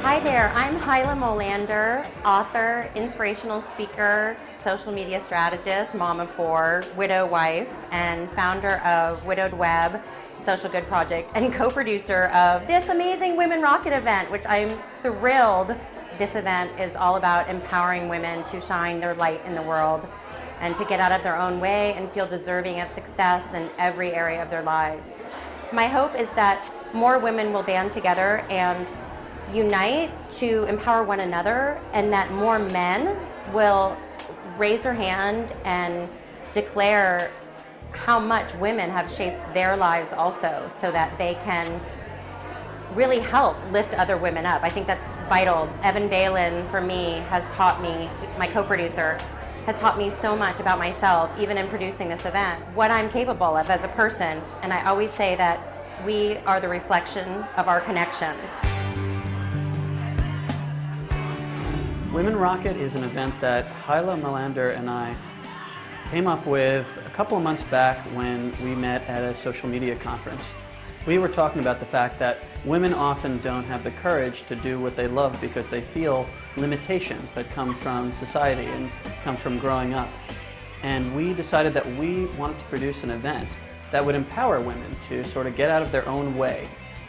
Hi there, I'm Hyla Molander, author, inspirational speaker, social media strategist, mom of four, widow wife, and founder of Widowed Web Social Good Project, and co-producer of this amazing Women Rocket event, which I'm thrilled. This event is all about empowering women to shine their light in the world and to get out of their own way and feel deserving of success in every area of their lives. My hope is that more women will band together and unite to empower one another, and that more men will raise their hand and declare how much women have shaped their lives also, so that they can really help lift other women up. I think that's vital. Evan Balin, for me, has taught me, my co-producer, has taught me so much about myself, even in producing this event, what I'm capable of as a person. And I always say that we are the reflection of our connections. Women Rocket is an event that Hyla Molander and I came up with a couple of months back when we met at a social media conference. We were talking about the fact that women often don't have the courage to do what they love because they feel limitations that come from society and come from growing up. And we decided that we wanted to produce an event that would empower women to sort of get out of their own way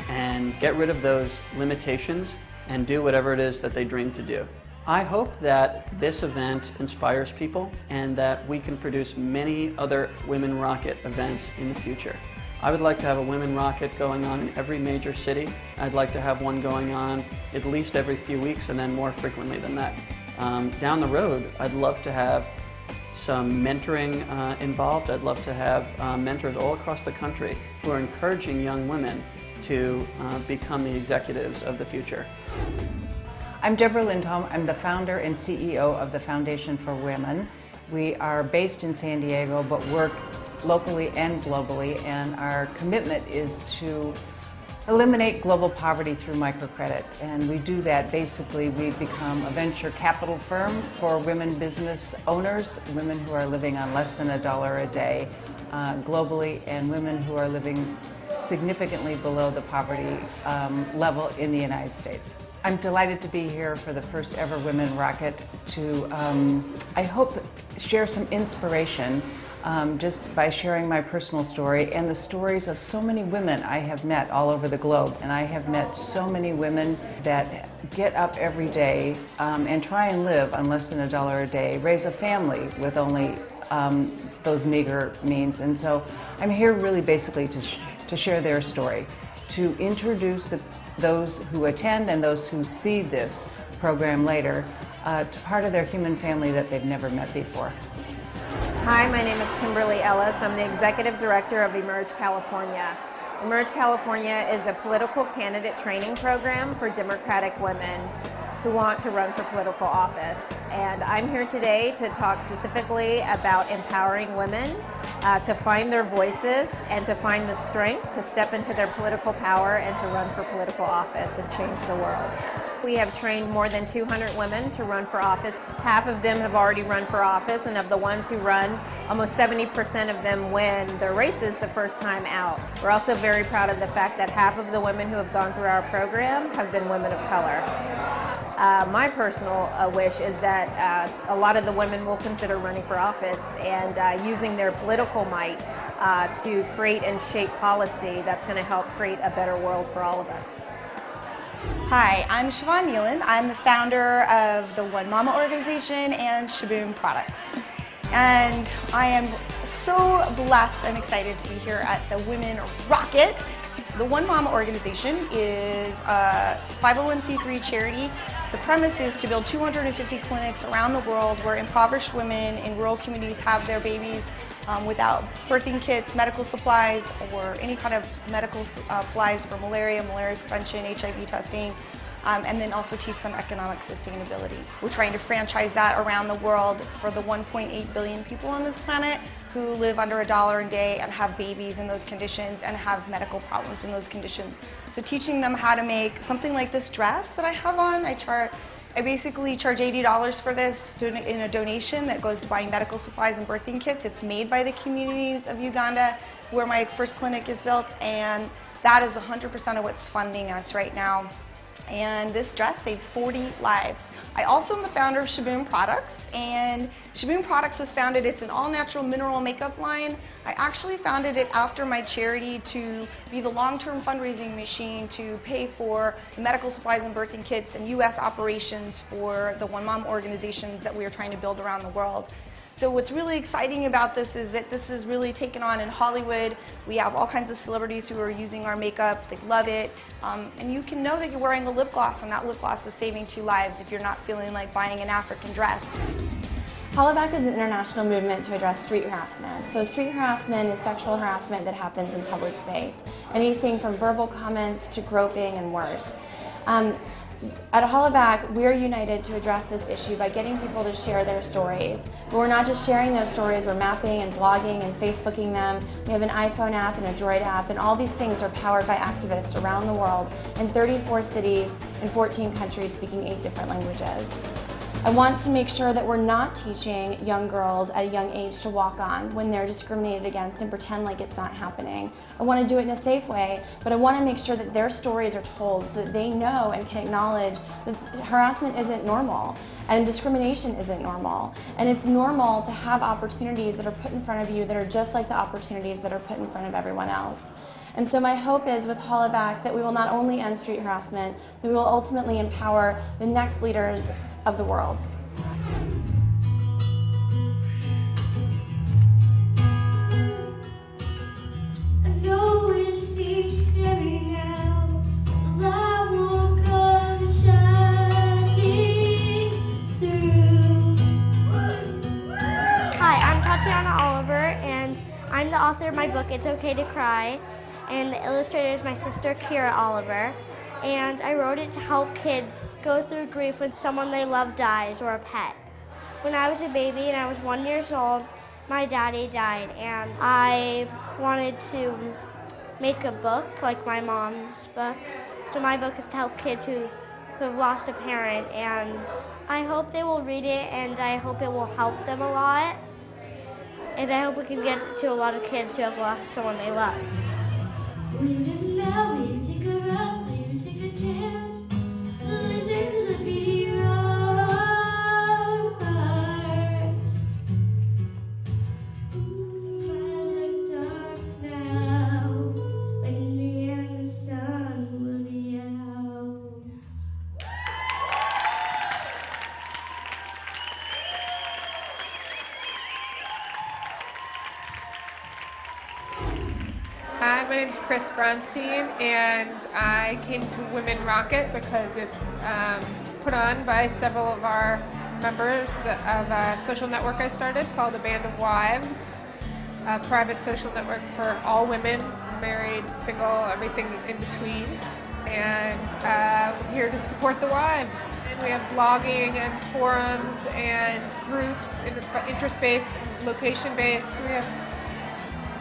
and get rid of those limitations and do whatever it is that they dream to do. I hope that this event inspires people and that we can produce many other Women Rocket events in the future. I would like to have a Women Rocket going on in every major city. I'd like to have one going on at least every few weeks and then more frequently than that. Down the road, I'd love to have some mentoring involved. I'd love to have mentors all across the country who are encouraging young women to become the executives of the future. I'm Deborah Lindholm. I'm the founder and CEO of the Foundation for Women. We are based in San Diego but work locally and globally, and our commitment is to eliminate global poverty through microcredit. And we do that basically, we've become a venture capital firm for women business owners, women who are living on less than $1 a day globally, and women who are living significantly below the poverty level in the United States. I'm delighted to be here for the first ever Women Rocket to, I hope, share some inspiration just by sharing my personal story and the stories of so many women I have met all over the globe. And I have met so many women that get up every day and try and live on less than $1 a day, raise a family with only those meager means. And so I'm here really basically to share their story, to introduce those who attend and those who see this program later to part of their human family that they've never met before. Hi, my name is Kimberly Ellis. I'm the Executive Director of Emerge California. Emerge California is a political candidate training program for Democratic women who want to run for political office. And I'm here today to talk specifically about empowering women to find their voices and to find the strength to step into their political power and to run for political office and change the world. We have trained more than 200 women to run for office. Half of them have already run for office, and of the ones who run, almost 70% of them win their races the first time out. We're also very proud of the fact that half of the women who have gone through our program have been women of color. My personal wish is that a lot of the women will consider running for office and using their political might to create and shape policy that's going to help create a better world for all of us. Hi, I'm Siobhan Nealon. I'm the founder of the One Mama organization and Shaboom Products. And I am so blessed and excited to be here at the Women Rocket. The One Mama organization is a 501c3 charity. The premise is to build 250 clinics around the world where impoverished women in rural communities have their babies without birthing kits, medical supplies, or any kind of medical supplies for malaria prevention, HIV testing, and then also teach them economic sustainability. We're trying to franchise that around the world for the 1.8 billion people on this planet who live under $1 a day and have babies in those conditions and have medical problems in those conditions. So teaching them how to make something like this dress that I have on, I basically charge $80 for this in a donation that goes to buying medical supplies and birthing kits. It's made by the communities of Uganda where my first clinic is built, and that is 100% of what's funding us right now. and this dress saves 40 lives. I also am the founder of Shaboom Products, and Shaboom Products was founded, it's an all-natural mineral makeup line. I actually founded it after my charity to be the long-term fundraising machine to pay for the medical supplies and birthing kits and U.S. operations for the One Mom organizations that we are trying to build around the world. So what's really exciting about this is that this is really taken on in Hollywood. We have all kinds of celebrities who are using our makeup. They love it. And you can know that you're wearing a lip gloss, and that lip gloss is saving 2 lives if you're not feeling like buying an African dress. Hollaback is an international movement to address street harassment. So street harassment is sexual harassment that happens in public space. Anything from verbal comments to groping and worse. At Hollaback, we're united to address this issue by getting people to share their stories. But we're not just sharing those stories, we're mapping and blogging and Facebooking them. We have an iPhone app and a Droid app, and all these things are powered by activists around the world in 34 cities and 14 countries speaking 8 different languages. I want to make sure that we're not teaching young girls at a young age to walk on when they're discriminated against and pretend like it's not happening. I want to do it in a safe way, but I want to make sure that their stories are told so that they know and can acknowledge that harassment isn't normal and discrimination isn't normal. And it's normal to have opportunities that are put in front of you that are just like the opportunities that are put in front of everyone else. And so my hope is with Hollaback that we will not only end street harassment, but we will ultimately empower the next leaders of the world. I know it seems scary now, but I will come shining through. Hi, I'm Tatiana Oliver, and I'm the author of my book, It's Okay to Cry, and the illustrator is my sister, Kira Oliver. And I wrote it to help kids go through grief when someone they love dies or a pet. When I was a baby and I was 1 year old, my daddy died, and I wanted to make a book like my mom's book. So my book is to help kids who have lost a parent, and I hope they will read it, and I hope it will help them a lot. And I hope we can get to a lot of kids who have lost someone they love. Hi, my name is Chris Bronstein, and I came to Women Rocket because it's put on by several of our members of a social network I started called A Band of Wives, a private social network for all women, married, single, everything in between. And we're here to support the wives. And we have blogging and forums and groups, interest-based, location-based. We have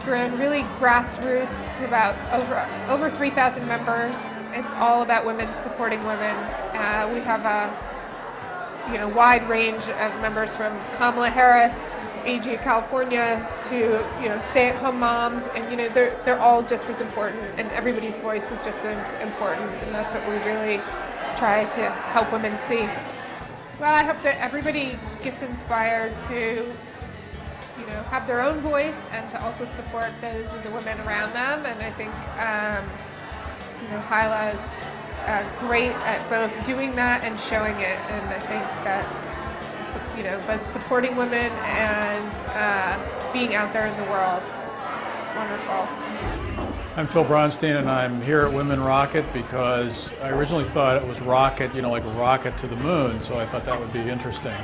grown really grassroots to about over 3,000 members. It's all about women supporting women. We have a wide range of members from Kamala Harris, AG California, to stay-at-home moms, and they're all just as important, and everybody's voice is just as important, and that's what we really try to help women see. Well, I hope that everybody gets inspired to have their own voice and to also support those of the women around them. And I think Hyla is great at both doing that and showing it. And I think that both supporting women and being out there in the world, it's wonderful. I'm Phil Bronstein, and I'm here at Women Rocket because I originally thought it was rocket, like a rocket to the moon, so I thought that would be interesting.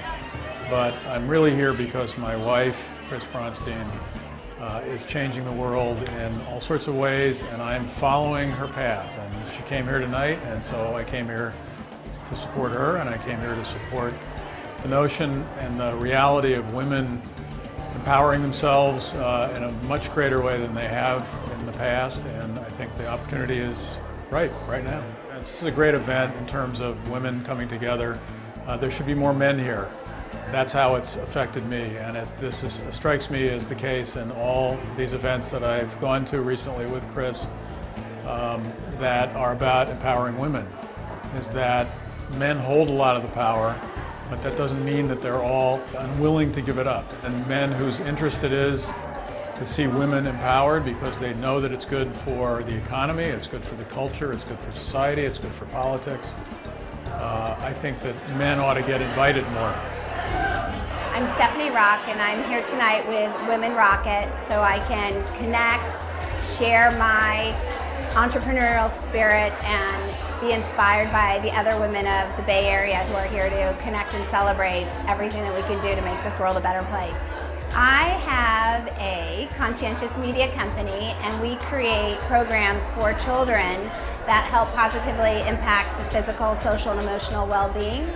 But I'm really here because my wife, Chris Bronstein, is changing the world in all sorts of ways, and I'm following her path. And she came here tonight, and so I came here to support her, and I came here to support the notion and the reality of women empowering themselves in a much greater way than they have in the past. And I think the opportunity is right now. This is a great event in terms of women coming together. There should be more men here. That's how it's affected me, and this strikes me as the case in all these events that I've gone to recently with Chris that are about empowering women. is that men hold a lot of the power, but that doesn't mean that they're all unwilling to give it up. And men whose interest it is to see women empowered because they know that it's good for the economy, it's good for the culture, it's good for society, it's good for politics. I think that men ought to get invited more. I'm Stephanie Rock, and I'm here tonight with Women Rocket so I can connect, share my entrepreneurial spirit, and be inspired by the other women of the Bay Area who are here to connect and celebrate everything that we can do to make this world a better place. I have a conscientious media company, and we create programs for children that help positively impact the physical, social, and emotional well-being.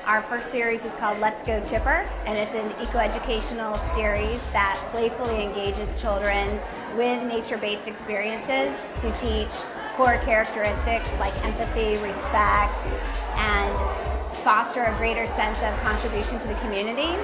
Our first series is called Let's Go Chipper, and it's an eco-educational series that playfully engages children with nature-based experiences to teach core characteristics like empathy, respect, and foster a greater sense of contribution to the community.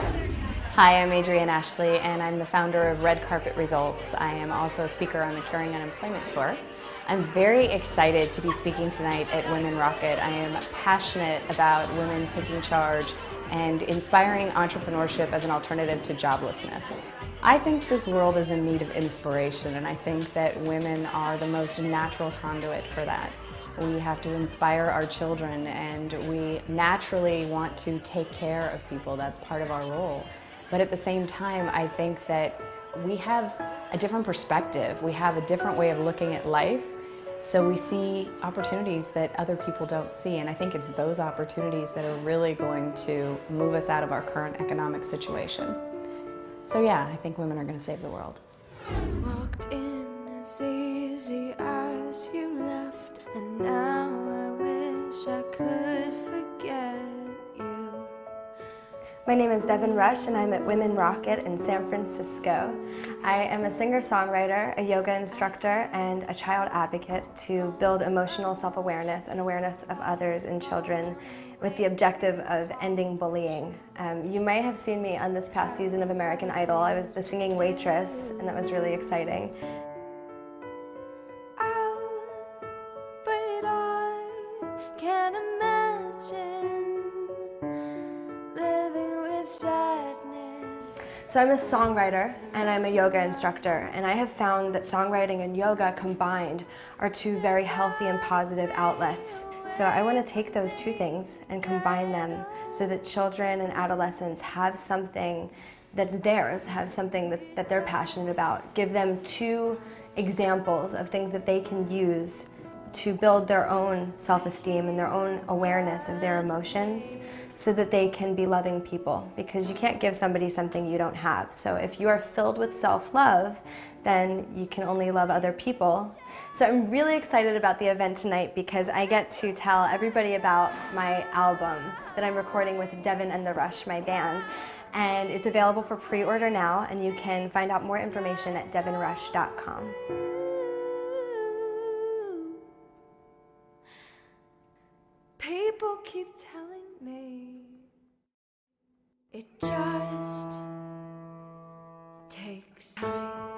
Hi, I'm Adrienne Ashley, and I'm the founder of Red Carpet Results. I am also a speaker on the Curing Unemployment Tour. I'm very excited to be speaking tonight at Women Rocket. I am passionate about women taking charge and inspiring entrepreneurship as an alternative to joblessness. I think this world is in need of inspiration, and I think that women are the most natural conduit for that. We have to inspire our children, and we naturally want to take care of people. That's part of our role. But at the same time, I think that we have a different perspective. We have a different way of looking at life, so we see opportunities that other people don't see, and I think it's those opportunities that are really going to move us out of our current economic situation. So yeah, I think women are going to save the world. Walked in as easy as you left, and now I wish I could forget you. My name is Devin Rush, and I'm at Women Rocket in San Francisco. I am a singer-songwriter, a yoga instructor, and a child advocate to build emotional self-awareness and awareness of others and children with the objective of ending bullying. You might have seen me on this past season of American Idol. I was the singing waitress, and that was really exciting. But I can't imagine living with sadness. So I'm a songwriter and I'm a yoga instructor, and I have found that songwriting and yoga combined are two very healthy and positive outlets. So I want to take those two things and combine them so that children and adolescents have something that's theirs, have something that they're passionate about. Give them two examples of things that they can use to build their own self-esteem and their own awareness of their emotions so that they can be loving people, because you can't give somebody something you don't have. So if you are filled with self-love, then you can only love other people. So I'm really excited about the event tonight because I get to tell everybody about my album that I'm recording with Devin and the Rush, my band. And it's available for pre-order now, and you can find out more information at devinrush.com. People keep telling me it just takes time.